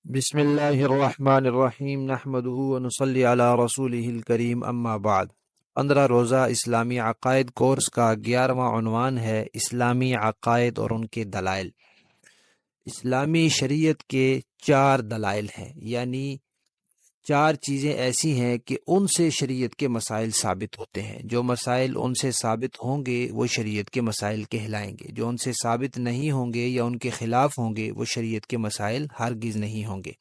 بسم اللہ الرحمن الرحیم نحمده ونصلی علی رسولہ الکریم اما بعد 15 روزہ اسلامی عقائد کورس کا 11واں عنوان ہے اسلامی عقائد اور ان کے دلائل۔ اسلامی شریعت کے 4 دلائل ہیں، یعنی 4 چیزیں ایسی ہیں کہ ان سے شریعت کے مسائل ثابت ہوتے ہیں۔ جو مسائل ان سے ثابت ہوں گے وہ شریعت کے مسائل کہلائیں گے، جو ان سے ثابت نہیں ہوں گے یا ان کے خلاف ہوں گے وہ شریعت کے مسائل ہرگز نہیں ہوں گے۔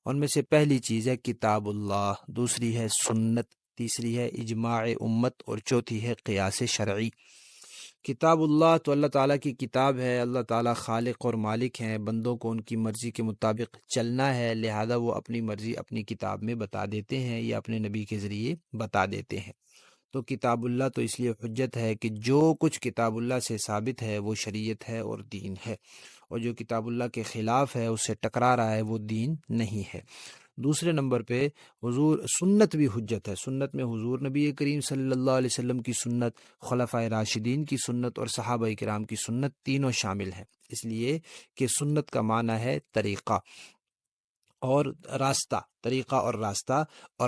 ان میں سے پہلی چیز ہے کتاب اللہ، دوسری ہے سنت، تیسری ہے اجماع امت اور چوتھی ہے قیاس شرعی۔ کتاب اللہ تو اللہ تعالیٰ کی کتاب ہے، اللہ تعالیٰ خالق اور مالک ہیں، بندوں کو ان کی مرضی کے مطابق چلنا ہے، لہذا وہ اپنی مرضی اپنی کتاب میں بتا دیتے ہیں یا اپنے نبی کے ذریعے بتا دیتے ہیں۔ تو کتاب اللہ تو اس لیے حجت ہے کہ جو کچھ کتاب اللہ سے ثابت ہے وہ شریعت ہے اور دین ہے، اور جو کتاب اللہ کے خلاف ہے، اس سے ٹکرا رہا ہے، وہ دین نہیں ہے۔ دوسرے نمبر پہ حضور سنت بھی حجت ہے۔ سنت میں حضور نبی کریم صلی اللہ علیہ وسلم کی سنت، خلفائے راشدین کی سنت اور صحابہ کرام کی سنت تینوں شامل ہیں، اس لیے کہ سنت کا معنی ہے طریقہ اور راستہ، طریقہ اور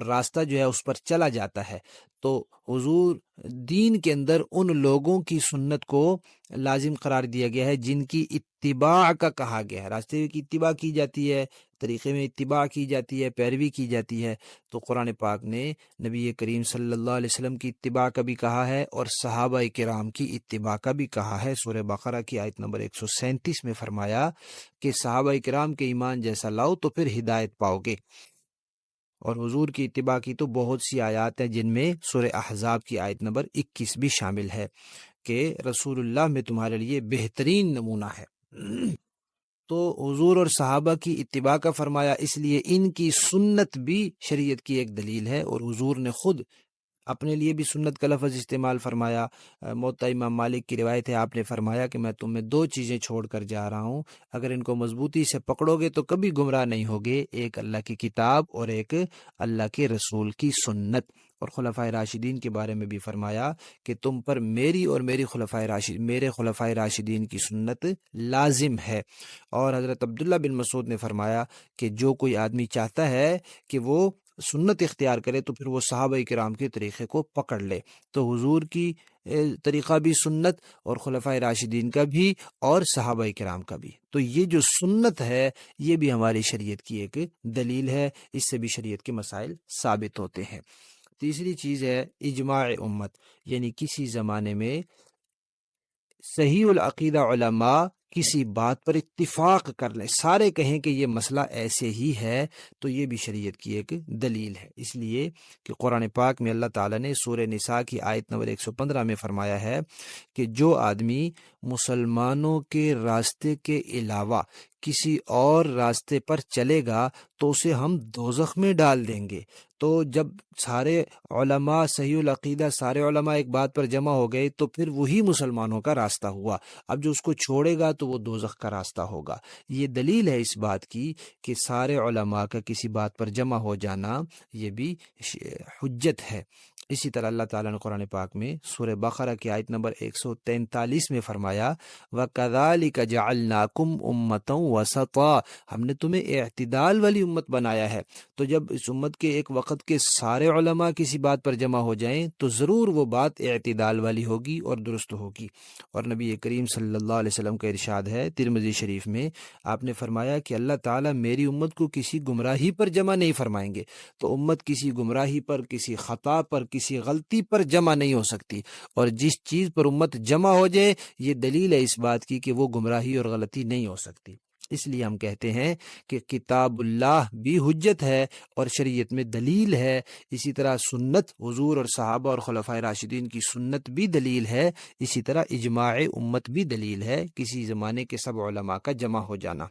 راستہ جو ہے اس پر چلا جاتا ہے۔ تو حضور دین کے اندر ان لوگوں کی سنت کو لازم قرار دیا گیا ہے جن کی اتباع کا کہا گیا ہے، راستے کی اتباع کی جاتی ہے، طریقے میں اتباع کی جاتی ہے، پیروی کی جاتی ہے۔ تو قرآن پاک نے نبی کریم صلی اللہ علیہ وسلم کی اتباع کا بھی کہا ہے اور صحابہ کرام کی اتباع کا بھی کہا ہے۔ سورہ بقرہ کی آیت نمبر 137 میں فرمایا کہ صحابہ کرام کے ایمان جیسا لاؤ تو پھر ہدایت پاؤ گے۔ اور حضور کی اتباع کی تو بہت سی آیات ہیں جن میں سورہ احزاب کی آیت نمبر 21 بھی شامل ہے کہ رسول اللہ میں تمہارے لیے بہترین نمونہ ہے۔ تو حضور اور صحابہ کی اتباع کا فرمایا، اس لیے ان کی سنت بھی شریعت کی ایک دلیل ہے، اور حضور نے خود اپنے لیے بھی سنت کا لفظ استعمال فرمایا۔ موطا امام مالک کی روایت ہے، آپ نے فرمایا کہ میں تم میں 2 چیزیں چھوڑ کر جا رہا ہوں، اگر ان کو مضبوطی سے پکڑو گے تو کبھی گمراہ نہیں ہوگے، ایک اللہ کی کتاب اور ایک اللہ کے رسول کی سنت۔ اور خلفائے راشدین کے بارے میں بھی فرمایا کہ تم پر میری اور میرے خلفائے راشدین کی سنت لازم ہے۔ اور حضرت عبداللہ بن مسعود نے فرمایا کہ جو کوئی آدمی چاہتا ہے کہ وہ سنت اختیار کرے تو پھر وہ صحابہ کرام کے طریقے کو پکڑ لے۔ تو حضور کی طریقہ بھی سنت، اور خلفائے راشدین کا بھی، اور صحابہ کرام کا بھی۔ تو یہ جو سنت ہے یہ بھی ہماری شریعت کی ایک دلیل ہے، اس سے بھی شریعت کے مسائل ثابت ہوتے ہیں۔ تیسری چیز ہے اجماع امت، یعنی کسی زمانے میں صحیح العقیدہ علماء کسی بات پر اتفاق کر لیں، سارے کہیں کہ یہ مسئلہ ایسے ہی ہے، تو یہ بھی شریعت کی ایک دلیل ہے۔ اس لیے کہ قرآن پاک میں اللہ تعالیٰ نے سورہ نساء کی آیت نمبر 115 میں فرمایا ہے کہ جو آدمی مسلمانوں کے راستے کے علاوہ کسی اور راستے پر چلے گا تو اسے ہم دوزخ میں ڈال دیں گے۔ تو جب سارے علماء صحیح العقیدہ، سارے علماء ایک بات پر جمع ہو گئے تو پھر وہی مسلمانوں کا راستہ ہوا۔ اب جو اس کو چھوڑے گا تو وہ دوزخ کا راستہ ہوگا۔ یہ دلیل ہے اس بات کی کہ سارے علماء کا کسی بات پر جمع ہو جانا یہ بھی حجت ہے۔ اسی طرح اللہ تعالیٰ نے قرآن پاک میں سورہ بقرہ کی آیت نمبر 143 میں فرمایا وَكَذَلِكَ جَعَلْنَاكُمْ أُمَّةً وَسَطًا، ہم نے تمہیں اعتدال والی امت بنایا ہے۔ تو جب اس امت کے ایک وقت کے سارے علماء کسی بات پر جمع ہو جائیں تو ضرور وہ بات اعتدال والی ہوگی اور درست ہوگی۔ اور نبی کریم صلی اللہ علیہ وسلم کا ارشاد ہے ترمذی شریف میں، آپ نے فرمایا کہ اللہ تعالیٰ میری امت کو کسی گمراہی پر جمع نہیں فرمائیں گے۔ تو امت کسی گمراہی پر، کسی خطا پر، کسی غلطی پر جمع نہیں ہو سکتی، اور جس چیز پر امت جمع ہو جائے یہ دلیل ہے اس بات کی کہ وہ گمراہی اور غلطی نہیں ہو سکتی۔ اس لیے ہم کہتے ہیں کہ کتاب اللہ بھی حجت ہے اور شریعت میں دلیل ہے، اسی طرح سنت حضور اور صحابہ اور خلفائے راشدین کی سنت بھی دلیل ہے، اسی طرح اجماع امت بھی دلیل ہے، کسی زمانے کے سب علماء کا جمع ہو جانا۔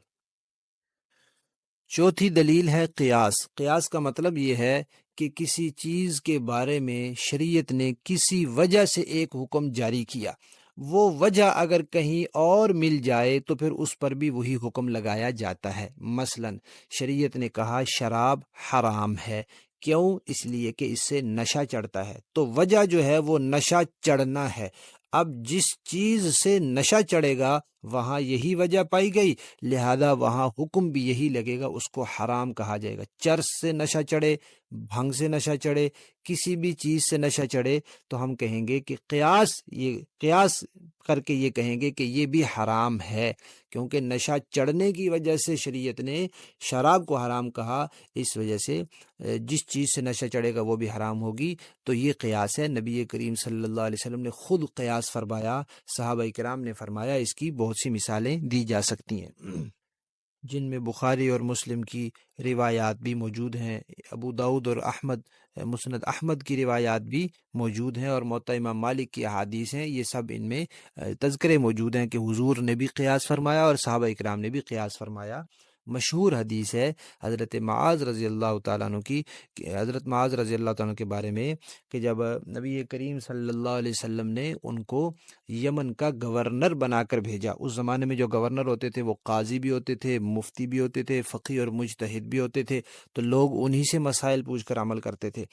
چوتھی دلیل ہے قیاس۔ قیاس کا مطلب یہ ہے کہ کسی چیز کے بارے میں شریعت نے کسی وجہ سے ایک حکم جاری کیا، وہ وجہ اگر کہیں اور مل جائے تو پھر اس پر بھی وہی حکم لگایا جاتا ہے۔ مثلا شریعت نے کہا شراب حرام ہے، کیوں؟ اس لیے کہ اس سے نشہ چڑھتا ہے، تو وجہ جو ہے وہ نشہ چڑھنا ہے۔ اب جس چیز سے نشہ چڑھے گا وہاں یہی وجہ پائی گئی، لہذا وہاں حکم بھی یہی لگے گا، اس کو حرام کہا جائے گا۔ چرس سے نشہ چڑھے، بھنگ سے نشہ چڑھے، کسی بھی چیز سے نشہ چڑھے تو ہم کہیں گے کہ قیاس کر کے یہ کہیں گے کہ یہ بھی حرام ہے، کیونکہ نشہ چڑھنے کی وجہ سے شریعت نے شراب کو حرام کہا، اس وجہ سے جس چیز سے نشہ چڑھے گا وہ بھی حرام ہوگی۔ تو یہ قیاس ہے، نبی کریم صلی اللہ علیہ وسلم نے خود قیاس فرمایا، صحابہ کرام نے فرمایا، اس کی بہت سی مثالیں دی جا سکتی ہیں جن میں بخاری اور مسلم کی روایات بھی موجود ہیں، ابو داؤد اور احمد، مسند احمد کی روایات بھی موجود ہیں، اور موطا امام مالک کی احادیث ہیں۔ یہ سب ان میں تذکرے موجود ہیں کہ حضور نے بھی قیاس فرمایا اور صحابہ اکرام نے بھی قیاس فرمایا۔ مشہور حدیث ہے حضرت معاذ رضی اللہ تعالیٰ عنہ کی، حضرت معاذ رضی اللہ تعالیٰ عنہ کے بارے میں کہ جب نبی کریم صلی اللہ علیہ وسلم نے ان کو یمن کا گورنر بنا کر بھیجا، اس زمانے میں جو گورنر ہوتے تھے وہ قاضی بھی ہوتے تھے، مفتی بھی ہوتے تھے، فقیہ اور مجتہد بھی ہوتے تھے، تو لوگ انہی سے مسائل پوچھ کر عمل کرتے تھے۔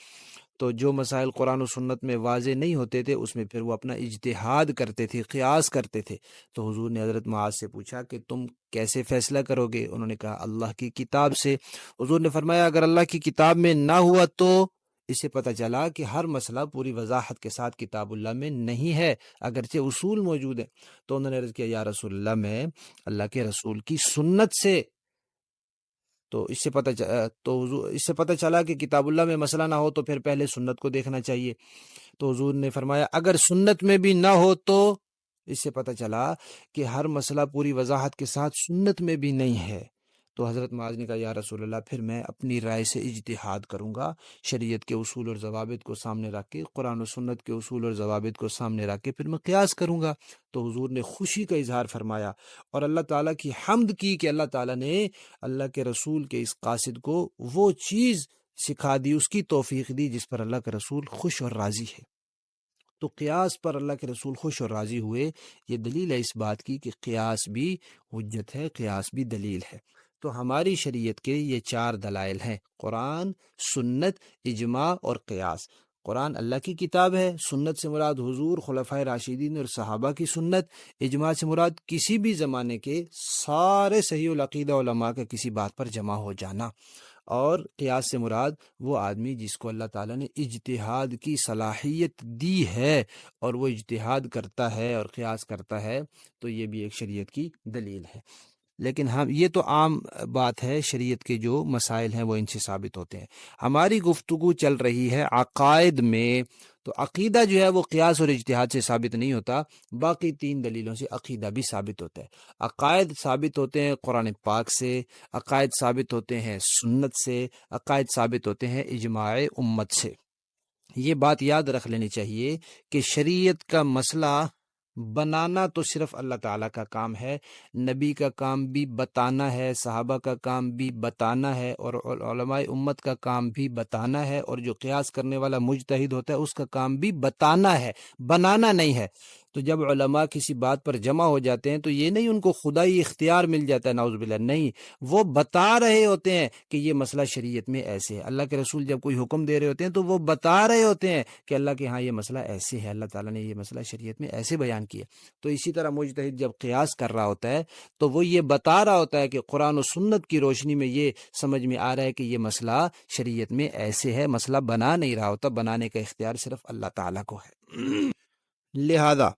تو جو مسائل قرآن و سنت میں واضح نہیں ہوتے تھے اس میں پھر وہ اپنا اجتہاد کرتے تھے، قیاس کرتے تھے۔ تو حضور نے حضرت معاذ سے پوچھا کہ تم کیسے فیصلہ کرو گے؟ انہوں نے کہا اللہ کی کتاب سے۔ حضور نے فرمایا اگر اللہ کی کتاب میں نہ ہوا تو؟ اس سے پتہ چلا کہ ہر مسئلہ پوری وضاحت کے ساتھ کتاب اللہ میں نہیں ہے، اگرچہ اصول موجود ہیں۔ تو انہوں نے عرض کیا یا رسول اللہ میں اللہ کے رسول کی سنت سے، تو اس سے پتہ چلا کہ کتاب اللہ میں مسئلہ نہ ہو تو پھر پہلے سنت کو دیکھنا چاہیے۔ تو حضور نے فرمایا اگر سنت میں بھی نہ ہو تو؟ اس سے پتہ چلا کہ ہر مسئلہ پوری وضاحت کے ساتھ سنت میں بھی نہیں ہے۔ تو حضرت معاذ نے کہا یا رسول اللہ پھر میں اپنی رائے سے اجتہاد کروں گا، شریعت کے اصول اور ضوابط کو سامنے رکھ کے، قرآن و سنت کے اصول اور ضوابط کو سامنے رکھ کے پھر میں قیاس کروں گا۔ تو حضور نے خوشی کا اظہار فرمایا اور اللہ تعالیٰ کی حمد کی کہ اللہ تعالیٰ نے اللہ کے رسول کے اس قاصد کو وہ چیز سکھا دی، اس کی توفیق دی جس پر اللہ کے رسول خوش اور راضی ہے۔ تو قیاس پر اللہ کے رسول خوش اور راضی ہوئے، یہ دلیل ہے اس بات کی کہ قیاس بھی حجت ہے، قیاس بھی دلیل ہے۔ تو ہماری شریعت کے یہ 4 دلائل ہیں، قرآن، سنت، اجماع اور قیاس۔ قرآن اللہ کی کتاب ہے، سنت سے مراد حضور، خلفائے راشدین اور صحابہ کی سنت، اجماع سے مراد کسی بھی زمانے کے سارے صحیح العقیدہ علماء کا کسی بات پر جمع ہو جانا، اور قیاس سے مراد وہ آدمی جس کو اللہ تعالیٰ نے اجتہاد کی صلاحیت دی ہے اور وہ اجتہاد کرتا ہے اور قیاس کرتا ہے، تو یہ بھی ایک شریعت کی دلیل ہے۔ لیکن ہم یہ تو عام بات ہے، شریعت کے جو مسائل ہیں وہ ان سے ثابت ہوتے ہیں۔ ہماری گفتگو چل رہی ہے عقائد میں، تو عقیدہ جو ہے وہ قیاس اور اجتہاد سے ثابت نہیں ہوتا، باقی 3 دلیلوں سے عقیدہ بھی ثابت ہوتا ہے۔ عقائد ثابت ہوتے ہیں قرآن پاک سے، عقائد ثابت ہوتے ہیں سنت سے، عقائد ثابت ہوتے ہیں اجماع امت سے۔ یہ بات یاد رکھ لینی چاہیے کہ شریعت کا مسئلہ بنانا تو صرف اللہ تعالیٰ کا کام ہے، نبی کا کام بھی بتانا ہے، صحابہ کا کام بھی بتانا ہے، اور علماء امت کا کام بھی بتانا ہے، اور جو قیاس کرنے والا مجتہد ہوتا ہے اس کا کام بھی بتانا ہے، بنانا نہیں ہے۔ تو جب علماء کسی بات پر جمع ہو جاتے ہیں تو یہ نہیں ان کو خدائی اختیار مل جاتا ہے، نعوذ باللہ، نہیں، وہ بتا رہے ہوتے ہیں کہ یہ مسئلہ شریعت میں ایسے ہے۔ اللہ کے رسول جب کوئی حکم دے رہے ہوتے ہیں تو وہ بتا رہے ہوتے ہیں کہ اللہ کے ہاں یہ مسئلہ ایسے ہے، اللہ تعالیٰ نے یہ مسئلہ شریعت میں ایسے بیان کیا۔ تو اسی طرح مجتہد جب قیاس کر رہا ہوتا ہے تو وہ یہ بتا رہا ہوتا ہے کہ قرآن و سنت کی روشنی میں یہ سمجھ میں آ رہا ہے کہ یہ مسئلہ شریعت میں ایسے ہے، مسئلہ بنا نہیں رہا ہوتا، بنانے کا اختیار صرف اللہ تعالیٰ کو ہے۔ لہذا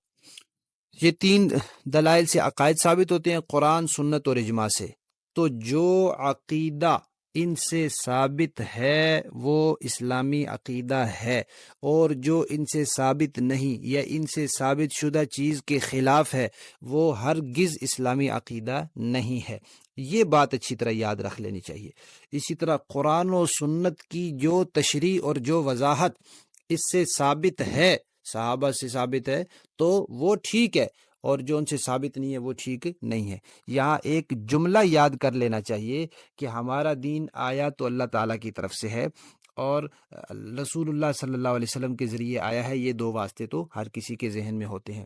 یہ 3 دلائل سے عقائد ثابت ہوتے ہیں، قرآن، سنت اور اجماع سے۔ تو جو عقیدہ ان سے ثابت ہے وہ اسلامی عقیدہ ہے، اور جو ان سے ثابت نہیں یا ان سے ثابت شدہ چیز کے خلاف ہے وہ ہرگز اسلامی عقیدہ نہیں ہے۔ یہ بات اچھی طرح یاد رکھ لینی چاہیے۔ اسی طرح قرآن و سنت کی جو تشریح اور جو وضاحت اس سے ثابت ہے، صحابہ سے ثابت ہے، تو وہ ٹھیک ہے، اور جو ان سے ثابت نہیں ہے وہ ٹھیک نہیں ہے۔ یہاں ایک جملہ یاد کر لینا چاہیے کہ ہمارا دین آیا تو اللہ تعالیٰ کی طرف سے ہے، اور رسول اللہ صلی اللہ علیہ وسلم کے ذریعے آیا ہے، یہ 2 واسطے تو ہر کسی کے ذہن میں ہوتے ہیں۔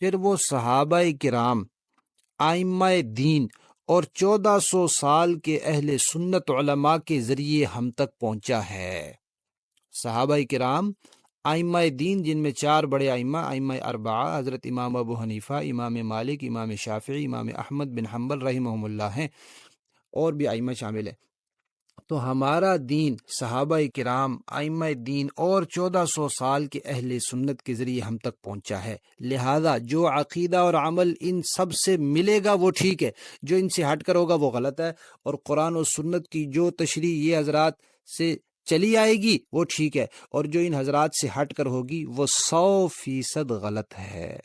پھر وہ صحابہ کرام، ائمہ دین اور 1400 سال کے اہل سنت علماء کے ذریعے ہم تک پہنچا ہے۔ صحابہ کرام، ائمہ دین جن میں 4 بڑے ائمہ اربعہ حضرت امام ابو حنیفہ، امام مالک، امام شافعی، امام احمد بن حنبل رحمہم اللہ ہیں، اور بھی ائمہ شامل ہیں۔ تو ہمارا دین صحابہ کرام، ائمہ دین اور 1400 سال کے اہل سنت کے ذریعے ہم تک پہنچا ہے، لہذا جو عقیدہ اور عمل ان سب سے ملے گا وہ ٹھیک ہے، جو ان سے ہٹ کر ہوگا وہ غلط ہے، اور قرآن و سنت کی جو تشریح یہ حضرات سے چلی آئے گی وہ ٹھیک ہے، اور جو ان حضرات سے ہٹ کر ہوگی وہ 100% غلط ہے۔